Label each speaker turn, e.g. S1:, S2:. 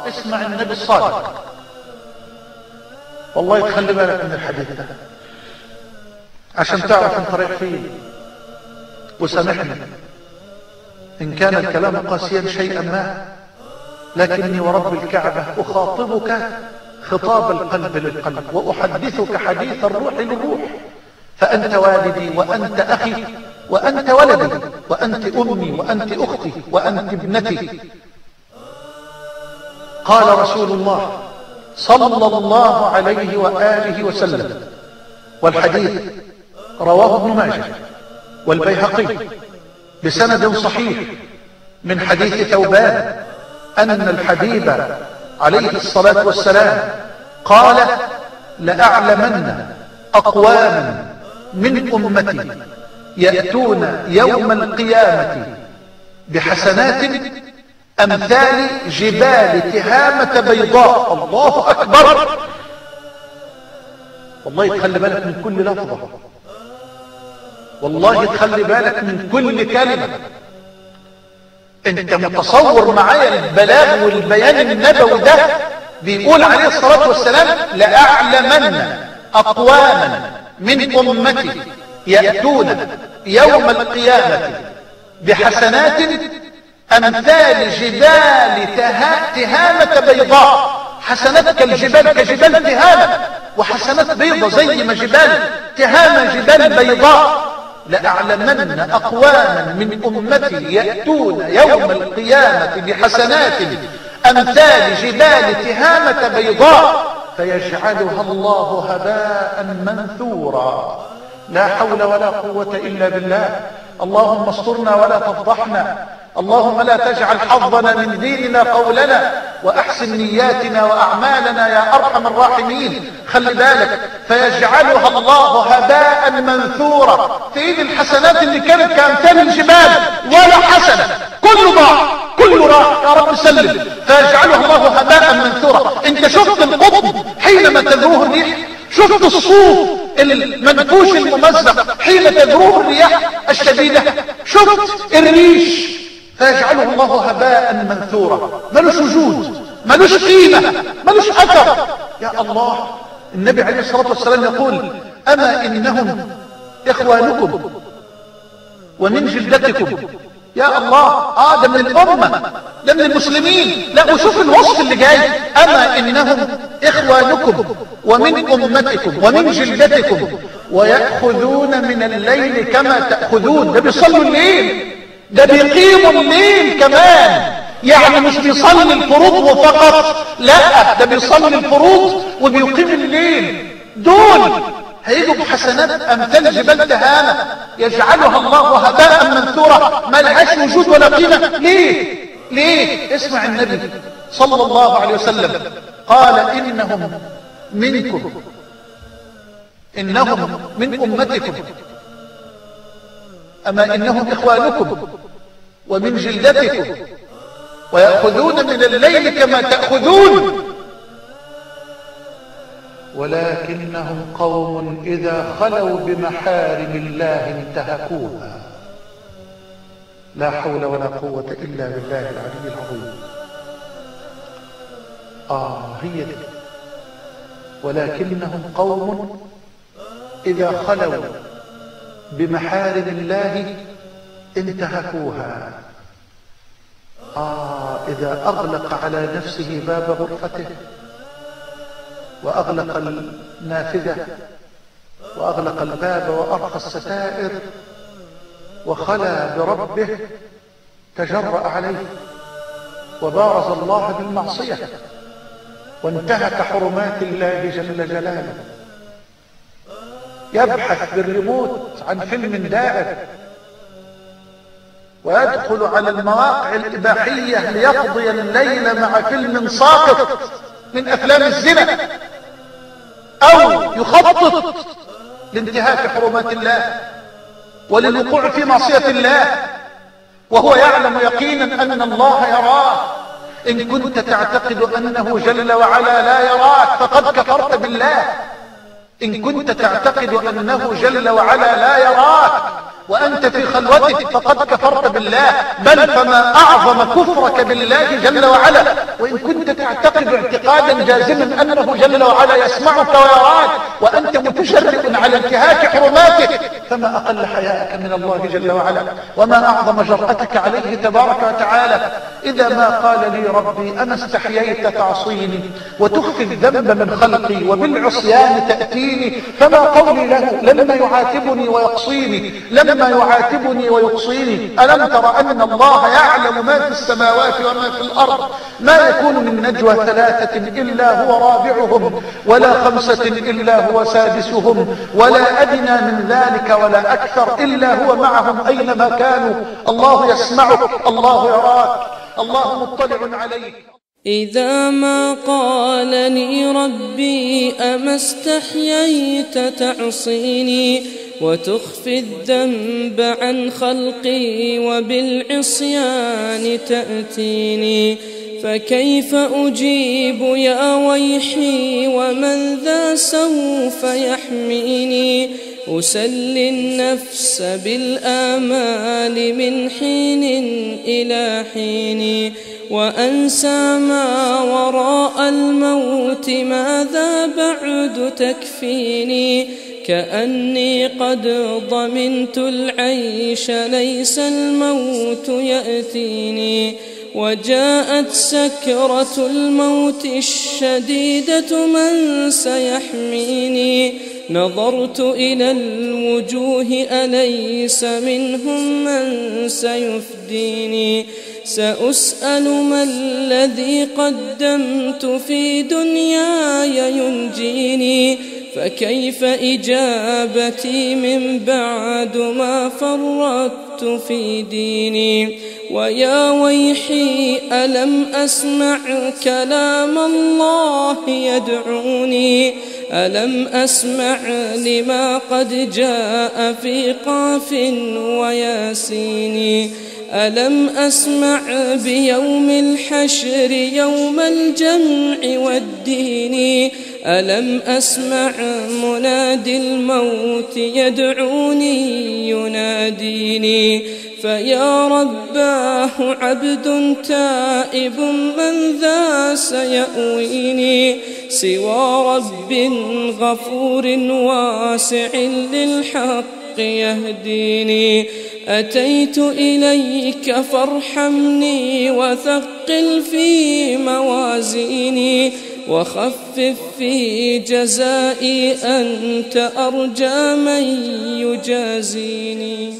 S1: اسمع النبي الصادق. والله تخلي بالك من الحديث ده عشان تعرف انت رايح فين. وسامحني ان كان الكلام قاسيا شيئا ما، لكني ورب الكعبة اخاطبك خطاب القلب للقلب، واحدثك حديث الروح للروح. فانت والدي وانت اخي وانت ولدي وانت امي وانت اختي وانت ابنتي. قال رسول الله صلى الله عليه وآله وسلم، والحديث رواه ابن ماجه والبيهقي بسند صحيح من حديث ثوبان أن الحبيب عليه الصلاة والسلام قال: لأعلمن أقواما من أمتي يأتون يوم القيامة بحسنات أمثال جبال تهامة بيضاء. الله أكبر. والله تخلي بالك من كل لفظة، والله تخلي بالك من كل كلمة. انت متصور معايا البلاغ والبيان النبوي ده؟ بيقول عليه الصلاة والسلام: لأعلمن أقواما من أمتي يأتون يوم القيامة بحسنات أمثال جبال تهامة بيضاء. حسنات كالجبال، كجبال تهامة، وحسنات بيضة زي ما جبال تهامة جبال بيضاء. لأعلمن أقواما من أمتي يأتون يوم القيامة بحسنات أمثال جبال تهامة بيضاء فيجعلها الله هباء منثورا. لا حول ولا قوة إلا بالله. اللهم استرنا ولا تفضحنا، اللهم لا تجعل حظنا من ديننا قولنا، وأحسن نياتنا وأعمالنا يا أرحم الراحمين. خلي بالك، فيجعلها الله هباء منثورا. تقيد الحسنات اللي كانت كأمثال الجبال ولا حسنة، كله ضاع كله راح. يا رب سلم. فيجعلها الله هباء منثورا. انت شفت القطن حينما تذروه الريح؟ شفت الصوف المنفوش الممزق حين تذروه الرياح الشديدة؟ شفت الريش؟ فيجعله الله هباء منثورا. ملوش وجود، ملوش قيمة، ملوش أثر. يا الله. النبي عليه الصلاة والسلام يقول: أما إنهم إخوانكم ومن جلدتكم. يا الله. ده من الأمة، ده من المسلمين. لا، وشوف الوصف اللي جاي: أما إنهم إخوانكم ومن أمتكم ومن جلدتكم ويأخذون من الليل كما تأخذون. ده بيصلوا الليل، ده بيقيموا الليل كمان. يعني مش بيصلي الفروض فقط، لا، ده بيصلي الفروض وبيقيم الليل. دول هيجوا بحسنات أمثال جبال تهامة يجعلها الله هباء منثورا، ما لهاش وجود ولا قيمة. ليه؟ ليه؟ اسمع النبي صلى الله عليه وسلم قال: إنهم منكم، إنهم من أمتكم، أما إنهم إخوانكم ومن جلدتكم ويأخذون من الليل كما تأخذون، ولكنهم قوم إذا خلوا بمحارم الله انتهكوها. لا حول ولا قوة إلا بالله العلي العظيم. هي دي. ولكنهم قوم إذا خلوا بمحارم الله انتهكوها. إذا أغلق على نفسه باب غرفته وأغلق النافذة وأغلق الباب وأرخى الستائر وخلى بربه، تجرأ عليه وبارز الله بالمعصية وانتهك حرمات الله جل جلاله. يبحث بالريموت عن فيلم دائر ويدخل على المواقع الإباحية ليقضي الليل مع فيلم ساقط من أفلام الزنا، أو يخطط لانتهاك حرمات الله وللوقوع في معصية الله وهو يعلم يقينا أن الله يراه. إن كنت تعتقد أنه جل وعلا لا يراك فقد كفرت بالله. إن كنت تعتقد أنه جل وعلا لا يراك وأنت في خلوتك فقد كفرت بالله، بل فما أعظم كفرك بالله جل وعلا. وإن كنت تعتقد اعتقادا جازما أنه جل وعلا يسمعك ويراك وأنت متجرئ على انتهاك حرماته، فما أقل حياءك من الله جل وعلا، وما أعظم جرأتك عليه تبارك وتعالى. إذا ما قال لي ربي أما استحييت تعصيني وتخفي الذنب من خلقي وبالعصيان تأتيني، فما قولي له لما يعاتبني ويقصيني، لما يعاتبني ويقصيني. ألم تر أن الله يعلم ما في السماوات وما في الأرض؟ ما يكون من نجوى ثلاثة إلا هو رابعهم، ولا خمسة إلا هو سادسهم، ولا أدنى من ذلك ولا أكثر إلا هو معهم أينما كانوا. الله يسمعك، الله يراك، الله مطلع عليك.
S2: إذا ما قال لي ربي أما استحييت تعصيني وتخفي الذنب عن خلقي وبالعصيان تأتيني، فكيف أجيب يا ويحي ومن ذا سوف يحميني؟ أسلي النفس بالآمال من حين إلى حين، وأنسى ما وراء الموت ماذا بعد تكفيني؟ كأني قد ضمنت العيش ليس الموت يأتيني، وجاءت سكرة الموت الشديدة من سيحميني؟ نظرت إلى الوجوه أليس منهم من سيفديني؟ سأسأل ما الذي قدمت في دنياي ينجيني، فكيف إجابتي من بعد ما فرطت في ديني؟ ويا ويحي ألم أسمع كلام الله يدعوني؟ ألم أسمع لما قد جاء في قاف وياسين؟ ألم أسمع بيوم الحشر يوم الجمع والدين؟ ألم أسمع منادي الموت يدعوني يناديني؟ فيا رباه عبد تائب من ذا سيأويني؟ سوى رب غفور واسع للحق يهديني. أتيت إليك فارحمني وثقل في موازيني، وخفف في جزائي أنت أرجى من يجازيني.